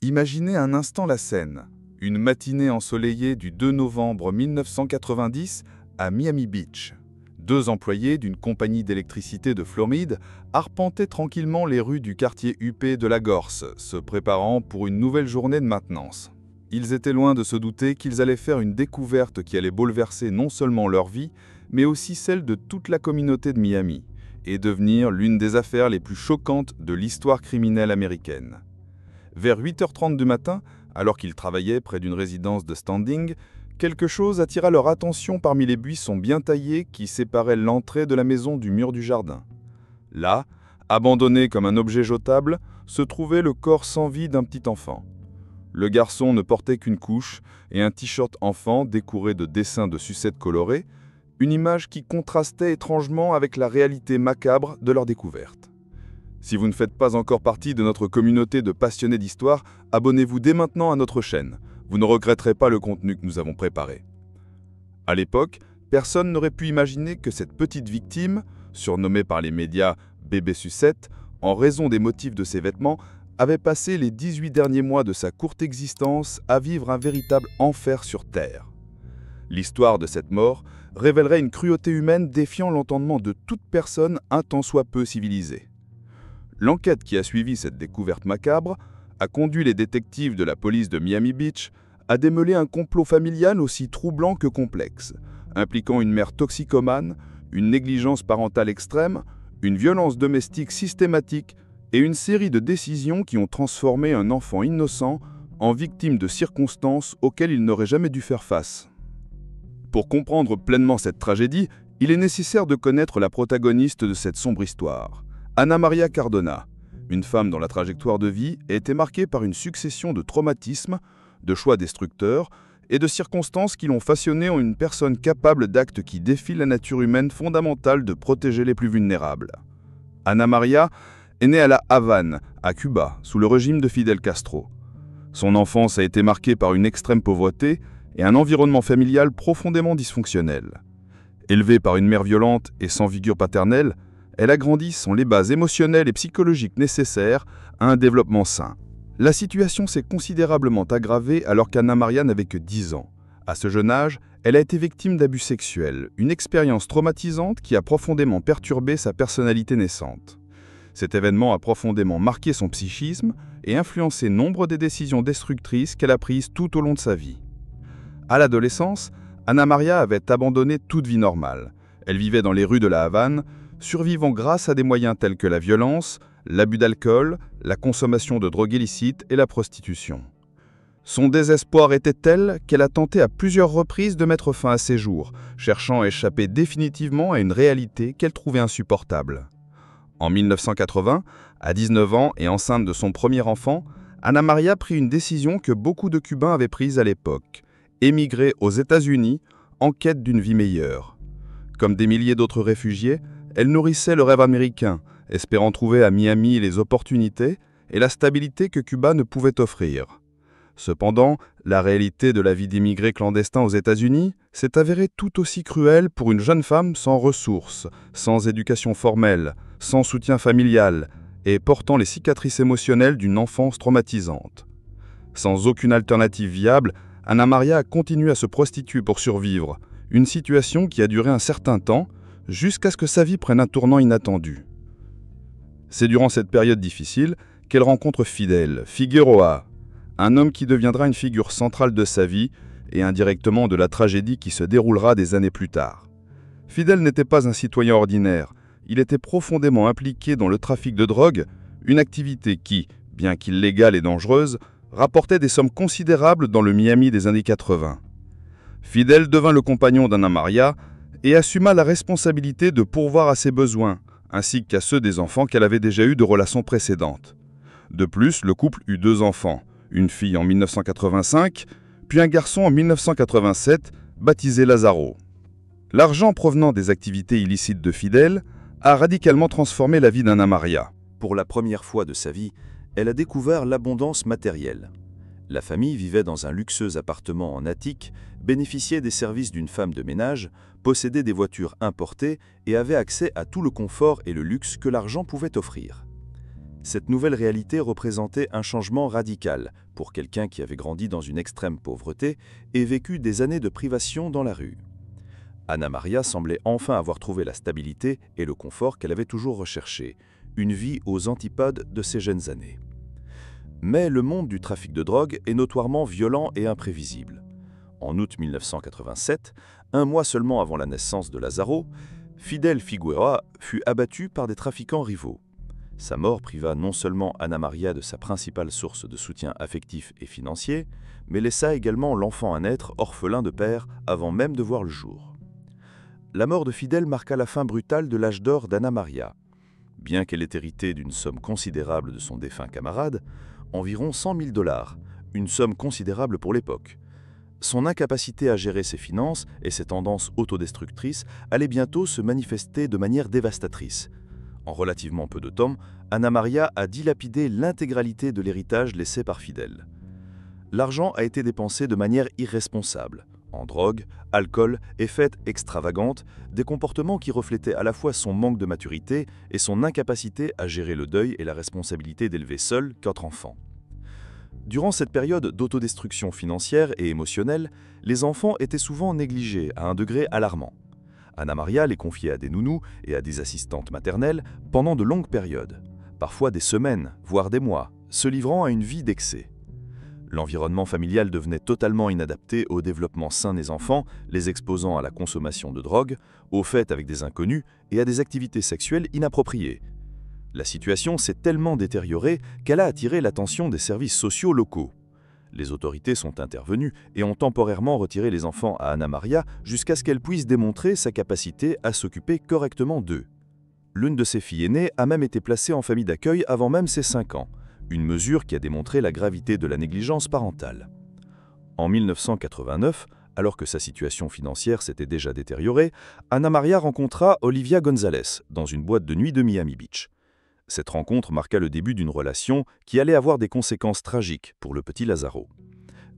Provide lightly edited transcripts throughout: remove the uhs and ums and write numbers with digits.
Imaginez un instant la scène. Une matinée ensoleillée du 2 novembre 1990 à Miami Beach. Deux employés d'une compagnie d'électricité de Floride arpentaient tranquillement les rues du quartier huppé de la Gorse, se préparant pour une nouvelle journée de maintenance. Ils étaient loin de se douter qu'ils allaient faire une découverte qui allait bouleverser non seulement leur vie, mais aussi celle de toute la communauté de Miami, et devenir l'une des affaires les plus choquantes de l'histoire criminelle américaine. Vers 8h30 du matin, alors qu'ils travaillaient près d'une résidence de Standing, quelque chose attira leur attention parmi les buissons bien taillés qui séparaient l'entrée de la maison du mur du jardin. Là, abandonné comme un objet jetable, se trouvait le corps sans vie d'un petit enfant. Le garçon ne portait qu'une couche et un t-shirt enfant décoré de dessins de sucettes colorées, une image qui contrastait étrangement avec la réalité macabre de leur découverte. Si vous ne faites pas encore partie de notre communauté de passionnés d'histoire, abonnez-vous dès maintenant à notre chaîne. Vous ne regretterez pas le contenu que nous avons préparé. À l'époque, personne n'aurait pu imaginer que cette petite victime, surnommée par les médias « bébé sucette » en raison des motifs de ses vêtements, avait passé les 18 derniers mois de sa courte existence à vivre un véritable enfer sur Terre. L'histoire de cette mort révélerait une cruauté humaine défiant l'entendement de toute personne un tant soit peu civilisée. L'enquête qui a suivi cette découverte macabre a conduit les détectives de la police de Miami Beach à démêler un complot familial aussi troublant que complexe, impliquant une mère toxicomane, une négligence parentale extrême, une violence domestique systématique et une série de décisions qui ont transformé un enfant innocent en victime de circonstances auxquelles il n'aurait jamais dû faire face. Pour comprendre pleinement cette tragédie, il est nécessaire de connaître la protagoniste de cette sombre histoire, Ana Maria Cardona, une femme dont la trajectoire de vie a été marquée par une succession de traumatismes, de choix destructeurs et de circonstances qui l'ont façonnée en une personne capable d'actes qui défient la nature humaine fondamentale de protéger les plus vulnérables. Ana Maria est née à La Havane, à Cuba, sous le régime de Fidel Castro. Son enfance a été marquée par une extrême pauvreté et un environnement familial profondément dysfonctionnel. Élevée par une mère violente et sans figure paternelle, elle a grandi sans les bases émotionnelles et psychologiques nécessaires à un développement sain. La situation s'est considérablement aggravée alors qu'Ana Maria n'avait que 10 ans. À ce jeune âge, elle a été victime d'abus sexuels, une expérience traumatisante qui a profondément perturbé sa personnalité naissante. Cet événement a profondément marqué son psychisme et influencé nombre des décisions destructrices qu'elle a prises tout au long de sa vie. À l'adolescence, Ana Maria avait abandonné toute vie normale. Elle vivait dans les rues de La Havane, survivant grâce à des moyens tels que la violence, l'abus d'alcool, la consommation de drogues illicites et la prostitution. Son désespoir était tel qu'elle a tenté à plusieurs reprises de mettre fin à ses jours, cherchant à échapper définitivement à une réalité qu'elle trouvait insupportable. En 1980, à 19 ans et enceinte de son premier enfant, Ana Maria prit une décision que beaucoup de Cubains avaient prise à l'époque, émigrer aux États-Unis en quête d'une vie meilleure. Comme des milliers d'autres réfugiés, elle nourrissait le rêve américain, espérant trouver à Miami les opportunités et la stabilité que Cuba ne pouvait offrir. Cependant, la réalité de la vie d'immigrés clandestins aux États-Unis s'est avérée tout aussi cruelle pour une jeune femme sans ressources, sans éducation formelle, sans soutien familial et portant les cicatrices émotionnelles d'une enfance traumatisante. Sans aucune alternative viable, Ana Maria a continué à se prostituer pour survivre, une situation qui a duré un certain temps, jusqu'à ce que sa vie prenne un tournant inattendu. C'est durant cette période difficile qu'elle rencontre Fidel Figueroa, un homme qui deviendra une figure centrale de sa vie et indirectement de la tragédie qui se déroulera des années plus tard. Fidel n'était pas un citoyen ordinaire, il était profondément impliqué dans le trafic de drogue, une activité qui, bien qu'illégale et dangereuse, rapportait des sommes considérables dans le Miami des années 80. Fidel devint le compagnon d'Ana Maria et assuma la responsabilité de pourvoir à ses besoins, ainsi qu'à ceux des enfants qu'elle avait déjà eus de relations précédentes. De plus, le couple eut 2 enfants, une fille en 1985, puis un garçon en 1987, baptisé Lazaro. L'argent provenant des activités illicites de Fidel a radicalement transformé la vie d'Ana Maria. Pour la première fois de sa vie, elle a découvert l'abondance matérielle. La famille vivait dans un luxueux appartement en attique, bénéficiait des services d'une femme de ménage, possédait des voitures importées et avait accès à tout le confort et le luxe que l'argent pouvait offrir. Cette nouvelle réalité représentait un changement radical pour quelqu'un qui avait grandi dans une extrême pauvreté et vécu des années de privation dans la rue. Anna Maria semblait enfin avoir trouvé la stabilité et le confort qu'elle avait toujours recherché, une vie aux antipodes de ses jeunes années. Mais le monde du trafic de drogue est notoirement violent et imprévisible. En août 1987, un mois seulement avant la naissance de Lázaro, Fidel Figueroa fut abattu par des trafiquants rivaux. Sa mort priva non seulement Anna Maria de sa principale source de soutien affectif et financier, mais laissa également l'enfant à naître orphelin de père avant même de voir le jour. La mort de Fidel marqua la fin brutale de l'âge d'or d'Anna Maria. Bien qu'elle ait hérité d'une somme considérable de son défunt camarade, environ 100 000 $, une somme considérable pour l'époque. Son incapacité à gérer ses finances et ses tendances autodestructrices allaient bientôt se manifester de manière dévastatrice. En relativement peu de temps, Anna Maria a dilapidé l'intégralité de l'héritage laissé par Fidel. L'argent a été dépensé de manière irresponsable, en drogue, alcool et fêtes extravagantes, des comportements qui reflétaient à la fois son manque de maturité et son incapacité à gérer le deuil et la responsabilité d'élever seul 4 enfants. Durant cette période d'autodestruction financière et émotionnelle, les enfants étaient souvent négligés à un degré alarmant. Anna Maria les confiait à des nounous et à des assistantes maternelles pendant de longues périodes, parfois des semaines, voire des mois, se livrant à une vie d'excès. L'environnement familial devenait totalement inadapté au développement sain des enfants, les exposant à la consommation de drogue, aux fêtes avec des inconnus et à des activités sexuelles inappropriées. La situation s'est tellement détériorée qu'elle a attiré l'attention des services sociaux locaux. Les autorités sont intervenues et ont temporairement retiré les enfants à Anna Maria jusqu'à ce qu'elle puisse démontrer sa capacité à s'occuper correctement d'eux. L'une de ses filles aînées a même été placée en famille d'accueil avant même ses 5 ans, une mesure qui a démontré la gravité de la négligence parentale. En 1989, alors que sa situation financière s'était déjà détériorée, Anna Maria rencontra Olivia González dans une boîte de nuit de Miami Beach. Cette rencontre marqua le début d'une relation qui allait avoir des conséquences tragiques pour le petit Lázaro.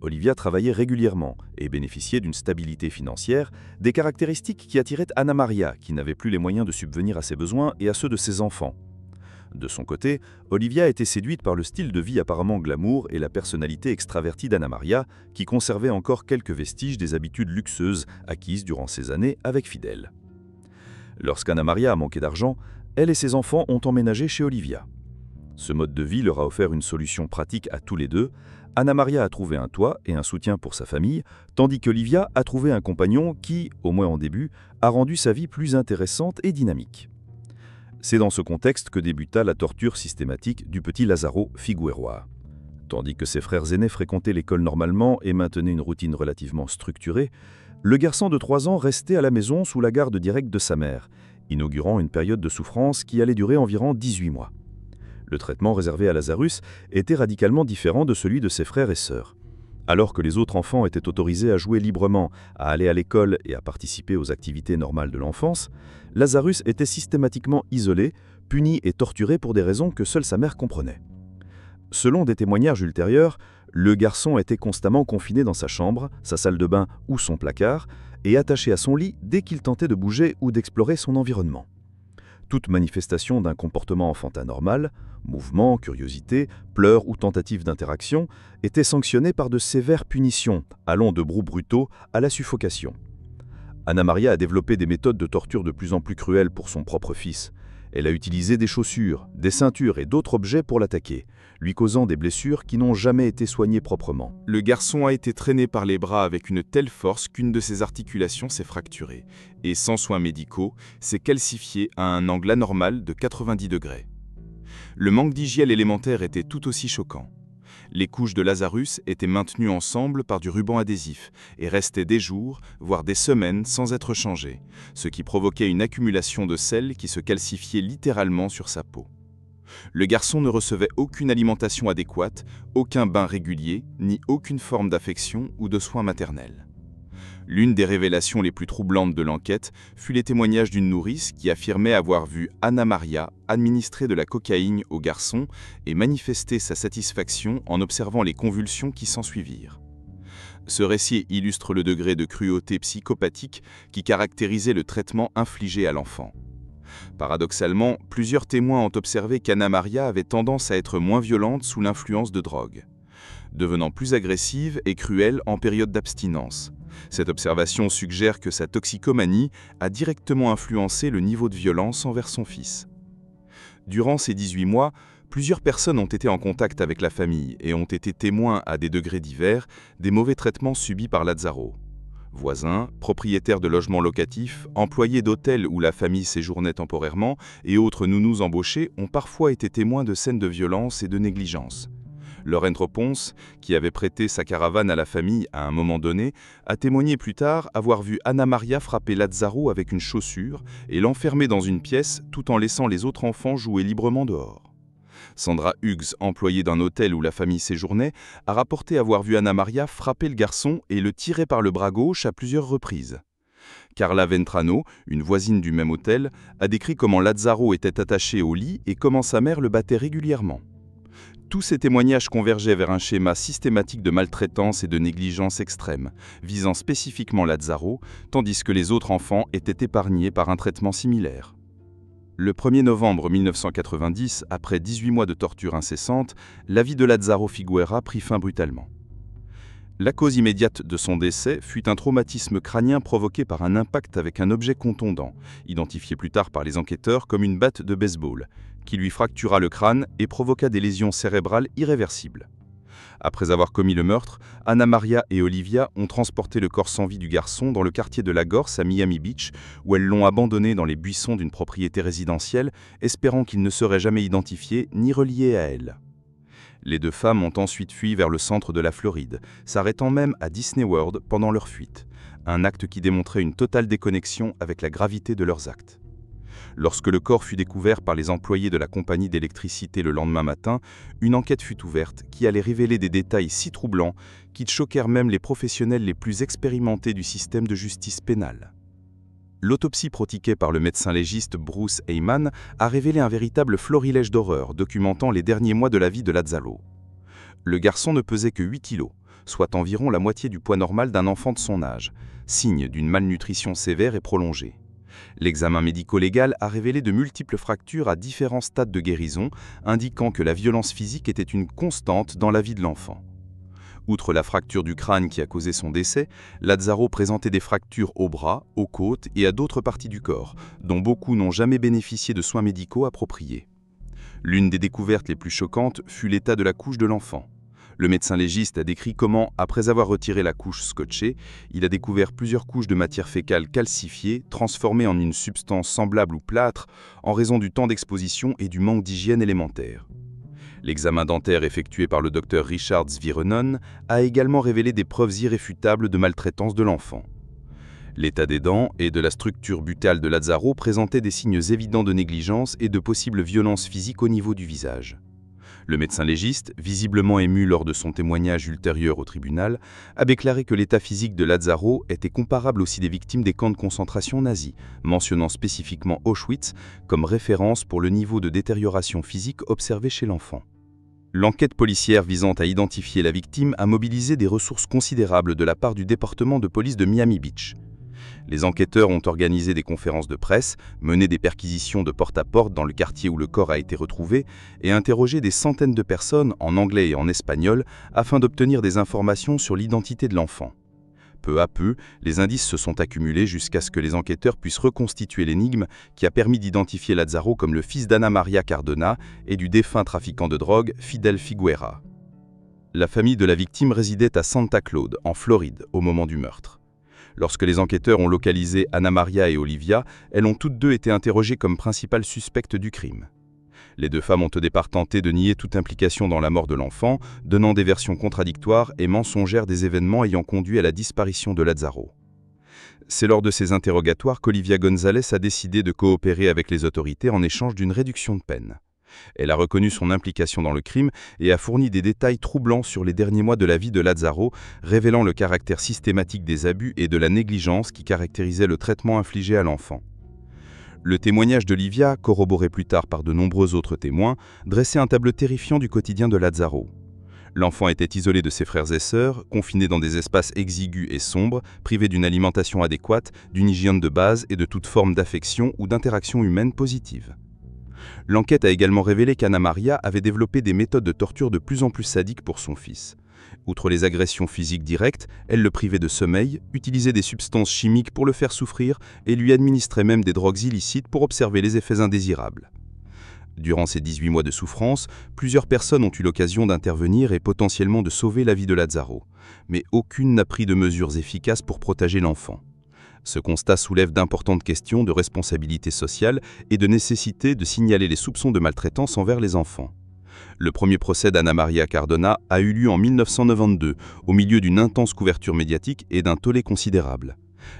Olivia travaillait régulièrement et bénéficiait d'une stabilité financière, des caractéristiques qui attiraient Anna Maria, qui n'avait plus les moyens de subvenir à ses besoins et à ceux de ses enfants. De son côté, Olivia était séduite par le style de vie apparemment glamour et la personnalité extravertie d'Anna Maria, qui conservait encore quelques vestiges des habitudes luxueuses acquises durant ses années avec Fidel. Lorsqu'Anna Maria a manqué d'argent, elle et ses enfants ont emménagé chez Olivia. Ce mode de vie leur a offert une solution pratique à tous les deux. Anna Maria a trouvé un toit et un soutien pour sa famille, tandis qu'Olivia a trouvé un compagnon qui, au moins en début, a rendu sa vie plus intéressante et dynamique. C'est dans ce contexte que débuta la torture systématique du petit Lázaro Figueroa. Tandis que ses frères aînés fréquentaient l'école normalement et maintenaient une routine relativement structurée, le garçon de 3 ans restait à la maison sous la garde directe de sa mère, inaugurant une période de souffrance qui allait durer environ 18 mois. Le traitement réservé à Lazarus était radicalement différent de celui de ses frères et sœurs. Alors que les autres enfants étaient autorisés à jouer librement, à aller à l'école et à participer aux activités normales de l'enfance, Lazarus était systématiquement isolé, puni et torturé pour des raisons que seule sa mère comprenait. Selon des témoignages ultérieurs, le garçon était constamment confiné dans sa chambre, sa salle de bain ou son placard, et attaché à son lit dès qu'il tentait de bouger ou d'explorer son environnement. Toute manifestation d'un comportement enfantin normal, mouvement, curiosité, pleurs ou tentative d'interaction, était sanctionnée par de sévères punitions, allant de brous brutaux à la suffocation. Anna Maria a développé des méthodes de torture de plus en plus cruelles pour son propre fils. Elle a utilisé des chaussures, des ceintures et d'autres objets pour l'attaquer, lui causant des blessures qui n'ont jamais été soignées proprement. Le garçon a été traîné par les bras avec une telle force qu'une de ses articulations s'est fracturée et, sans soins médicaux, s'est calcifiée à un angle anormal de 90 degrés. Le manque d'hygiène élémentaire était tout aussi choquant. Les couches de Lazarus étaient maintenues ensemble par du ruban adhésif et restaient des jours, voire des semaines sans être changées, ce qui provoquait une accumulation de sel qui se calcifiait littéralement sur sa peau. Le garçon ne recevait aucune alimentation adéquate, aucun bain régulier, ni aucune forme d'affection ou de soins maternels. L'une des révélations les plus troublantes de l'enquête fut les témoignages d'une nourrice qui affirmait avoir vu Anna Maria administrer de la cocaïne au garçon et manifester sa satisfaction en observant les convulsions qui s'ensuivirent. Ce récit illustre le degré de cruauté psychopathique qui caractérisait le traitement infligé à l'enfant. Paradoxalement, plusieurs témoins ont observé qu'Anna Maria avait tendance à être moins violente sous l'influence de drogue, devenant plus agressive et cruelle en période d'abstinence. Cette observation suggère que sa toxicomanie a directement influencé le niveau de violence envers son fils. Durant ces 18 mois, plusieurs personnes ont été en contact avec la famille et ont été témoins à des degrés divers des mauvais traitements subis par Lazzaro. Voisins, propriétaires de logements locatifs, employés d'hôtels où la famille séjournait temporairement et autres nounous embauchés ont parfois été témoins de scènes de violence et de négligence. Laurent Ponce, qui avait prêté sa caravane à la famille à un moment donné, a témoigné plus tard avoir vu Anna Maria frapper Lazzaro avec une chaussure et l'enfermer dans une pièce tout en laissant les autres enfants jouer librement dehors. Sandra Hughes, employée d'un hôtel où la famille séjournait, a rapporté avoir vu Anna Maria frapper le garçon et le tirer par le bras gauche à plusieurs reprises. Carla Ventrano, une voisine du même hôtel, a décrit comment Lazzaro était attaché au lit et comment sa mère le battait régulièrement. Tous ces témoignages convergeaient vers un schéma systématique de maltraitance et de négligence extrême, visant spécifiquement Lazzaro, tandis que les autres enfants étaient épargnés par un traitement similaire. Le 1er novembre 1990, après 18 mois de torture incessante, la vie de Lazzaro Figuera prit fin brutalement. La cause immédiate de son décès fut un traumatisme crânien provoqué par un impact avec un objet contondant, identifié plus tard par les enquêteurs comme une batte de baseball, qui lui fractura le crâne et provoqua des lésions cérébrales irréversibles. Après avoir commis le meurtre, Anna Maria et Olivia ont transporté le corps sans vie du garçon dans le quartier de la Gorse à Miami Beach, où elles l'ont abandonné dans les buissons d'une propriété résidentielle, espérant qu'il ne serait jamais identifié ni relié à elle. Les deux femmes ont ensuite fui vers le centre de la Floride, s'arrêtant même à Disney World pendant leur fuite, un acte qui démontrait une totale déconnexion avec la gravité de leurs actes. Lorsque le corps fut découvert par les employés de la compagnie d'électricité le lendemain matin, une enquête fut ouverte qui allait révéler des détails si troublants qu'ils choquèrent même les professionnels les plus expérimentés du système de justice pénale. L'autopsie pratiquée par le médecin légiste Bruce Heyman a révélé un véritable florilège d'horreurs documentant les derniers mois de la vie de Lazzaro. Le garçon ne pesait que 8 kilos, soit environ la moitié du poids normal d'un enfant de son âge, signe d'une malnutrition sévère et prolongée. L'examen médico-légal a révélé de multiples fractures à différents stades de guérison, indiquant que la violence physique était une constante dans la vie de l'enfant. Outre la fracture du crâne qui a causé son décès, Lazzaro présentait des fractures aux bras, aux côtes et à d'autres parties du corps, dont beaucoup n'ont jamais bénéficié de soins médicaux appropriés. L'une des découvertes les plus choquantes fut l'état de la couche de l'enfant. Le médecin légiste a décrit comment, après avoir retiré la couche scotchée, il a découvert plusieurs couches de matière fécale calcifiée, transformées en une substance semblable au plâtre, en raison du temps d'exposition et du manque d'hygiène élémentaire. L'examen dentaire effectué par le docteur Richard Svirenon a également révélé des preuves irréfutables de maltraitance de l'enfant. L'état des dents et de la structure buccale de Lazzaro présentait des signes évidents de négligence et de possibles violences physiques au niveau du visage. Le médecin légiste, visiblement ému lors de son témoignage ultérieur au tribunal, a déclaré que l'état physique de Lazzaro était comparable aussi des victimes des camps de concentration nazis, mentionnant spécifiquement Auschwitz comme référence pour le niveau de détérioration physique observé chez l'enfant. L'enquête policière visant à identifier la victime a mobilisé des ressources considérables de la part du département de police de Miami Beach. Les enquêteurs ont organisé des conférences de presse, mené des perquisitions de porte à porte dans le quartier où le corps a été retrouvé et interrogé des centaines de personnes en anglais et en espagnol afin d'obtenir des informations sur l'identité de l'enfant. Peu à peu, les indices se sont accumulés jusqu'à ce que les enquêteurs puissent reconstituer l'énigme qui a permis d'identifier Lazzaro comme le fils d'Anna Maria Cardona et du défunt trafiquant de drogue Fidel Figuera. La famille de la victime résidait à Santa Claude, en Floride, au moment du meurtre. Lorsque les enquêteurs ont localisé Anna Maria et Olivia, elles ont toutes deux été interrogées comme principales suspectes du crime. Les deux femmes ont au départ tenté de nier toute implication dans la mort de l'enfant, donnant des versions contradictoires et mensongères des événements ayant conduit à la disparition de Lazzaro. C'est lors de ces interrogatoires qu'Olivia González a décidé de coopérer avec les autorités en échange d'une réduction de peine. Elle a reconnu son implication dans le crime et a fourni des détails troublants sur les derniers mois de la vie de Lazzaro, révélant le caractère systématique des abus et de la négligence qui caractérisait le traitement infligé à l'enfant. Le témoignage d'Olivia, corroboré plus tard par de nombreux autres témoins, dressait un tableau terrifiant du quotidien de Lazzaro. L'enfant était isolé de ses frères et sœurs, confiné dans des espaces exigus et sombres, privé d'une alimentation adéquate, d'une hygiène de base et de toute forme d'affection ou d'interaction humaine positive. L'enquête a également révélé qu'Anna Maria avait développé des méthodes de torture de plus en plus sadiques pour son fils. Outre les agressions physiques directes, elle le privait de sommeil, utilisait des substances chimiques pour le faire souffrir et lui administrait même des drogues illicites pour observer les effets indésirables. Durant ces 18 mois de souffrance, plusieurs personnes ont eu l'occasion d'intervenir et potentiellement de sauver la vie de Lazzaro, mais aucune n'a pris de mesures efficaces pour protéger l'enfant. Ce constat soulève d'importantes questions de responsabilité sociale et de nécessité de signaler les soupçons de maltraitance envers les enfants. Le premier procès d'Anna Maria Cardona a eu lieu en 1992, au milieu d'une intense couverture médiatique et d'un tollé considérable.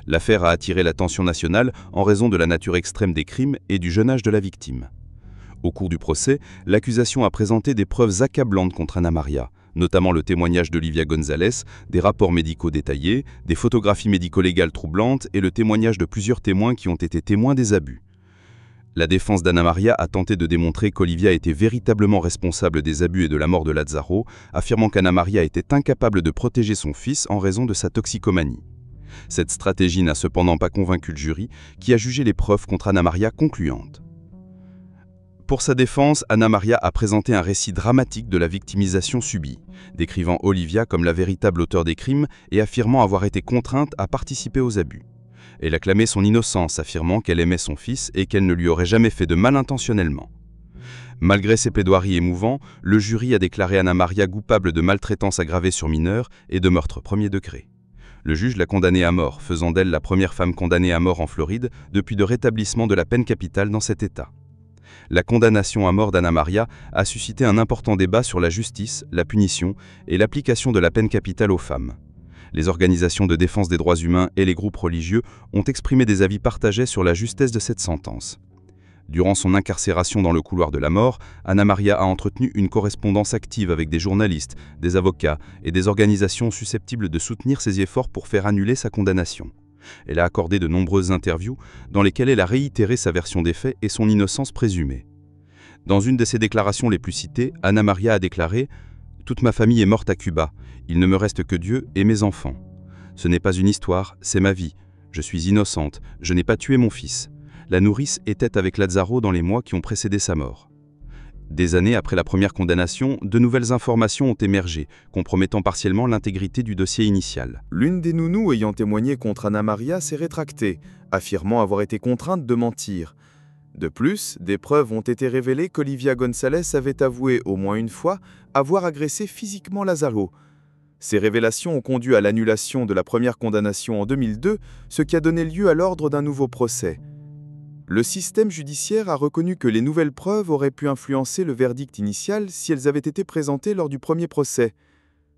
L'affaire a attiré l'attention nationale en raison de la nature extrême des crimes et du jeune âge de la victime. Au cours du procès, l'accusation a présenté des preuves accablantes contre Anna Maria, notamment le témoignage d'Olivia González, des rapports médicaux détaillés, des photographies médico-légales troublantes et le témoignage de plusieurs témoins qui ont été témoins des abus. La défense d'Anna Maria a tenté de démontrer qu'Olivia était véritablement responsable des abus et de la mort de Lazzaro, affirmant qu'Anna Maria était incapable de protéger son fils en raison de sa toxicomanie. Cette stratégie n'a cependant pas convaincu le jury, qui a jugé les preuves contre Anna Maria concluantes. Pour sa défense, Anna Maria a présenté un récit dramatique de la victimisation subie, décrivant Olivia comme la véritable auteure des crimes et affirmant avoir été contrainte à participer aux abus. Elle a clamé son innocence, affirmant qu'elle aimait son fils et qu'elle ne lui aurait jamais fait de mal intentionnellement. Malgré ses plaidoiries émouvants, le jury a déclaré Anna Maria coupable de maltraitance aggravée sur mineurs et de meurtre premier degré. Le juge l'a condamnée à mort, faisant d'elle la première femme condamnée à mort en Floride depuis le rétablissement de la peine capitale dans cet État. La condamnation à mort d'Anna Maria a suscité un important débat sur la justice, la punition et l'application de la peine capitale aux femmes. Les organisations de défense des droits humains et les groupes religieux ont exprimé des avis partagés sur la justesse de cette sentence. Durant son incarcération dans le couloir de la mort, Anna Maria a entretenu une correspondance active avec des journalistes, des avocats et des organisations susceptibles de soutenir ses efforts pour faire annuler sa condamnation. Elle a accordé de nombreuses interviews dans lesquelles elle a réitéré sa version des faits et son innocence présumée. Dans une de ses déclarations les plus citées, Anna Maria a déclaré « Toute ma famille est morte à Cuba. Il ne me reste que Dieu et mes enfants. Ce n'est pas une histoire, c'est ma vie. Je suis innocente, je n'ai pas tué mon fils. La nourrice était avec Lazzaro dans les mois qui ont précédé sa mort. » Des années après la première condamnation, de nouvelles informations ont émergé, compromettant partiellement l'intégrité du dossier initial. L'une des nounous ayant témoigné contre Anna Maria s'est rétractée, affirmant avoir été contrainte de mentir. De plus, des preuves ont été révélées qu'Olivia González avait avoué au moins une fois avoir agressé physiquement Lazzaro. Ces révélations ont conduit à l'annulation de la première condamnation en 2002, ce qui a donné lieu à l'ordre d'un nouveau procès. Le système judiciaire a reconnu que les nouvelles preuves auraient pu influencer le verdict initial si elles avaient été présentées lors du premier procès.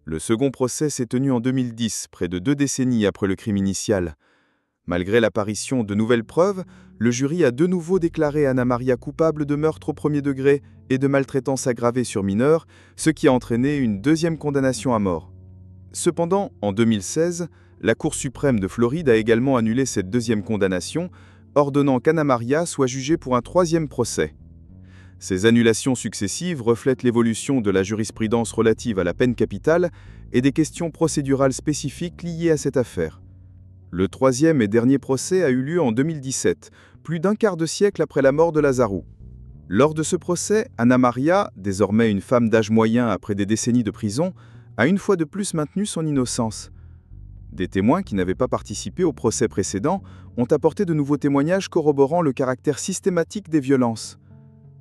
Le second procès s'est tenu en 2010, près de 2 décennies après le crime initial. Malgré l'apparition de nouvelles preuves, le jury a de nouveau déclaré Anna Maria coupable de meurtre au premier degré et de maltraitance aggravée sur mineurs, ce qui a entraîné une deuxième condamnation à mort. Cependant, en 2016, la Cour suprême de Floride a également annulé cette deuxième condamnation, ordonnant qu'Anna Maria soit jugée pour un troisième procès. Ces annulations successives reflètent l'évolution de la jurisprudence relative à la peine capitale et des questions procédurales spécifiques liées à cette affaire. Le troisième et dernier procès a eu lieu en 2017, plus d'un quart de siècle après la mort de Lazzaro. Lors de ce procès, Anna Maria, désormais une femme d'âge moyen après des décennies de prison, a une fois de plus maintenu son innocence. Des témoins qui n'avaient pas participé au procès précédent ont apporté de nouveaux témoignages corroborant le caractère systématique des violences.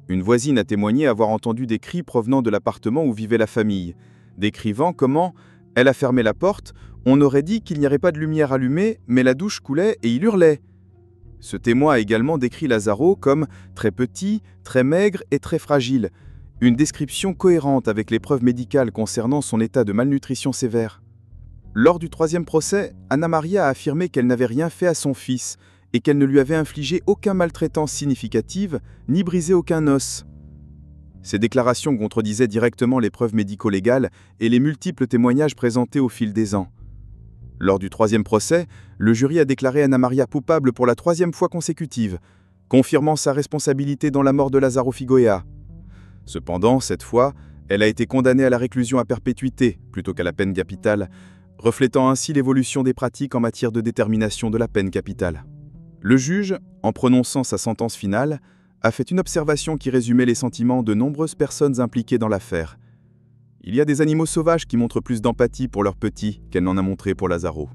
Une voisine a témoigné avoir entendu des cris provenant de l'appartement où vivait la famille, décrivant comment elle a fermé la porte, on aurait dit qu'il n'y aurait pas de lumière allumée, mais la douche coulait et il hurlait. Ce témoin a également décrit Lazzaro comme très petit, très maigre et très fragile, une description cohérente avec les preuves médicales concernant son état de malnutrition sévère. Lors du troisième procès, Anna Maria a affirmé qu'elle n'avait rien fait à son fils et qu'elle ne lui avait infligé aucune maltraitance significative ni brisé aucun os. Ces déclarations contredisaient directement les preuves médico-légales et les multiples témoignages présentés au fil des ans. Lors du troisième procès, le jury a déclaré Anna Maria coupable pour la troisième fois consécutive, confirmant sa responsabilité dans la mort de Lazzaro Figoea. Cependant, cette fois, Elle a été condamnée à la réclusion à perpétuité plutôt qu'à la peine capitale, reflétant ainsi l'évolution des pratiques en matière de détermination de la peine capitale. Le juge, en prononçant sa sentence finale, a fait une observation qui résumait les sentiments de nombreuses personnes impliquées dans l'affaire. Il y a des animaux sauvages qui montrent plus d'empathie pour leurs petits qu'elle n'en a montré pour Lazaro.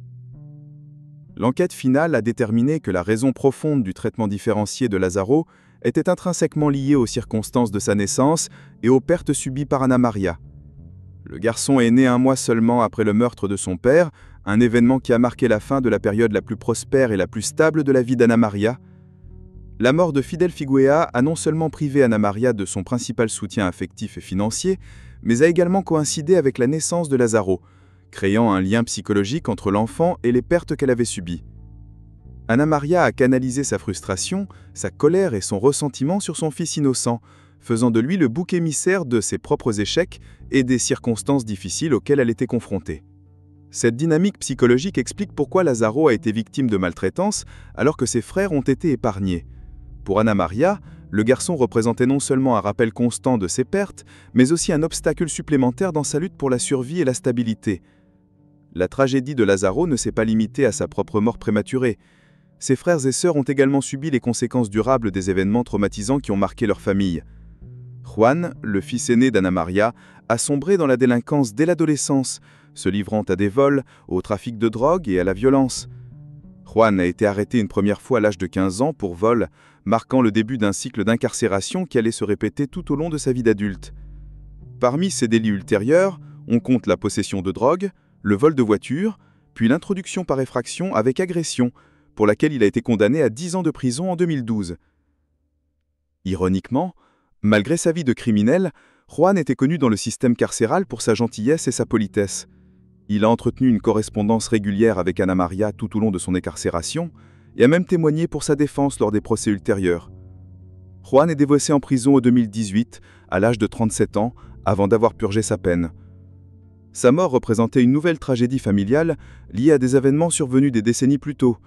L'enquête finale a déterminé que la raison profonde du traitement différencié de Lazaro était intrinsèquement liée aux circonstances de sa naissance et aux pertes subies par Anna Maria. Le garçon est né 1 mois seulement après le meurtre de son père, un événement qui a marqué la fin de la période la plus prospère et la plus stable de la vie d'Anna Maria. La mort de Fidel Figueroa a non seulement privé Anna Maria de son principal soutien affectif et financier, mais a également coïncidé avec la naissance de Lazaro, créant un lien psychologique entre l'enfant et les pertes qu'elle avait subies. Anna Maria a canalisé sa frustration, sa colère et son ressentiment sur son fils innocent, faisant de lui le bouc émissaire de ses propres échecs et des circonstances difficiles auxquelles elle était confrontée. Cette dynamique psychologique explique pourquoi Lazaro a été victime de maltraitance alors que ses frères ont été épargnés. Pour Anna Maria, le garçon représentait non seulement un rappel constant de ses pertes, mais aussi un obstacle supplémentaire dans sa lutte pour la survie et la stabilité. La tragédie de Lazaro ne s'est pas limitée à sa propre mort prématurée. Ses frères et sœurs ont également subi les conséquences durables des événements traumatisants qui ont marqué leur famille. Juan, le fils aîné d'Anna Maria, a sombré dans la délinquance dès l'adolescence, se livrant à des vols, au trafic de drogue et à la violence. Juan a été arrêté une première fois à l'âge de 15 ans pour vol, marquant le début d'un cycle d'incarcération qui allait se répéter tout au long de sa vie d'adulte. Parmi ses délits ultérieurs, on compte la possession de drogue, le vol de voiture, puis l'introduction par effraction avec agression, pour laquelle il a été condamné à 10 ans de prison en 2012. Ironiquement, malgré sa vie de criminel, Juan était connu dans le système carcéral pour sa gentillesse et sa politesse. Il a entretenu une correspondance régulière avec Anna Maria tout au long de son incarcération et a même témoigné pour sa défense lors des procès ultérieurs. Juan est dévocé en prison en 2018, à l'âge de 37 ans, avant d'avoir purgé sa peine. Sa mort représentait une nouvelle tragédie familiale liée à des événements survenus des décennies plus tôt,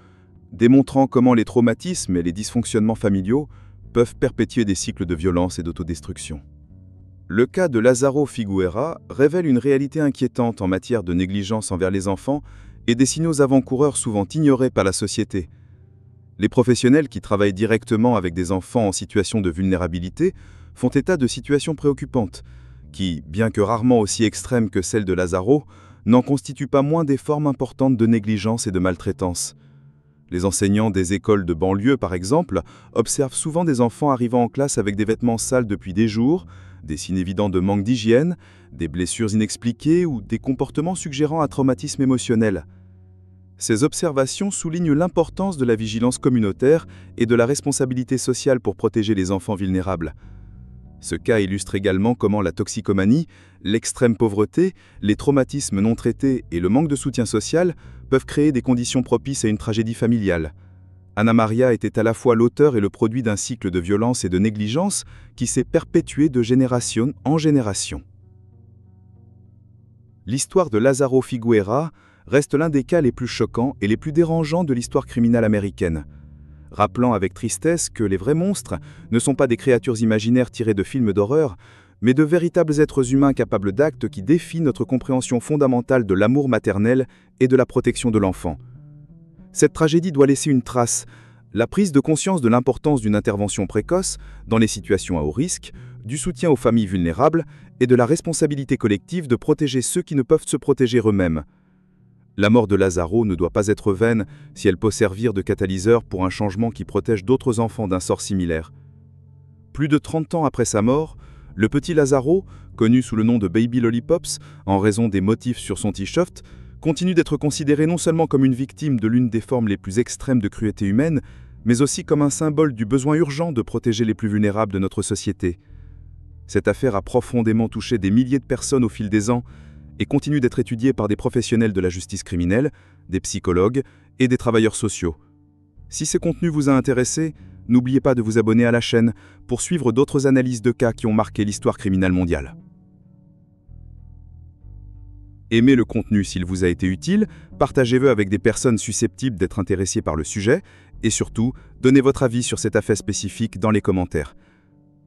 démontrant comment les traumatismes et les dysfonctionnements familiaux peuvent perpétuer des cycles de violence et d'autodestruction. Le cas de Lazaro Figueroa révèle une réalité inquiétante en matière de négligence envers les enfants et des signaux avant-coureurs souvent ignorés par la société. Les professionnels qui travaillent directement avec des enfants en situation de vulnérabilité font état de situations préoccupantes, qui, bien que rarement aussi extrêmes que celle de Lazaro, n'en constituent pas moins des formes importantes de négligence et de maltraitance. Les enseignants des écoles de banlieue, par exemple, observent souvent des enfants arrivant en classe avec des vêtements sales depuis des jours, des signes évidents de manque d'hygiène, des blessures inexpliquées ou des comportements suggérant un traumatisme émotionnel. Ces observations soulignent l'importance de la vigilance communautaire et de la responsabilité sociale pour protéger les enfants vulnérables. Ce cas illustre également comment la toxicomanie, l'extrême pauvreté, les traumatismes non traités et le manque de soutien social peuvent créer des conditions propices à une tragédie familiale. Anna Maria était à la fois l'auteur et le produit d'un cycle de violence et de négligence qui s'est perpétué de génération en génération. L'histoire de Lazaro Figueroa reste l'un des cas les plus choquants et les plus dérangeants de l'histoire criminelle américaine, rappelant avec tristesse que les vrais monstres ne sont pas des créatures imaginaires tirées de films d'horreur, mais de véritables êtres humains capables d'actes qui défient notre compréhension fondamentale de l'amour maternel et de la protection de l'enfant. Cette tragédie doit laisser une trace, la prise de conscience de l'importance d'une intervention précoce dans les situations à haut risque, du soutien aux familles vulnérables et de la responsabilité collective de protéger ceux qui ne peuvent se protéger eux-mêmes. La mort de Lazaro ne doit pas être vaine si elle peut servir de catalyseur pour un changement qui protège d'autres enfants d'un sort similaire. Plus de 30 ans après sa mort, le petit Lazaro, connu sous le nom de Baby Lollipops en raison des motifs sur son t-shirt, continue d'être considéré non seulement comme une victime de l'une des formes les plus extrêmes de cruauté humaine, mais aussi comme un symbole du besoin urgent de protéger les plus vulnérables de notre société. Cette affaire a profondément touché des milliers de personnes au fil des ans et continue d'être étudiée par des professionnels de la justice criminelle, des psychologues et des travailleurs sociaux. Si ce contenu vous a intéressé, n'oubliez pas de vous abonner à la chaîne pour suivre d'autres analyses de cas qui ont marqué l'histoire criminelle mondiale. Aimez le contenu s'il vous a été utile, partagez-le avec des personnes susceptibles d'être intéressées par le sujet et surtout, donnez votre avis sur cette affaire spécifique dans les commentaires.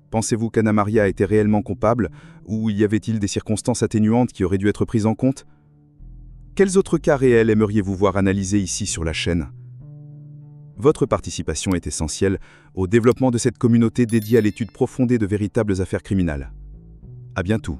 Pensez-vous qu'Anna Maria était réellement coupable, ou y avait-il des circonstances atténuantes qui auraient dû être prises en compte? Quels autres cas réels aimeriez-vous voir analysés ici sur la chaîne? Votre participation est essentielle au développement de cette communauté dédiée à l'étude profondée de véritables affaires criminelles. À bientôt.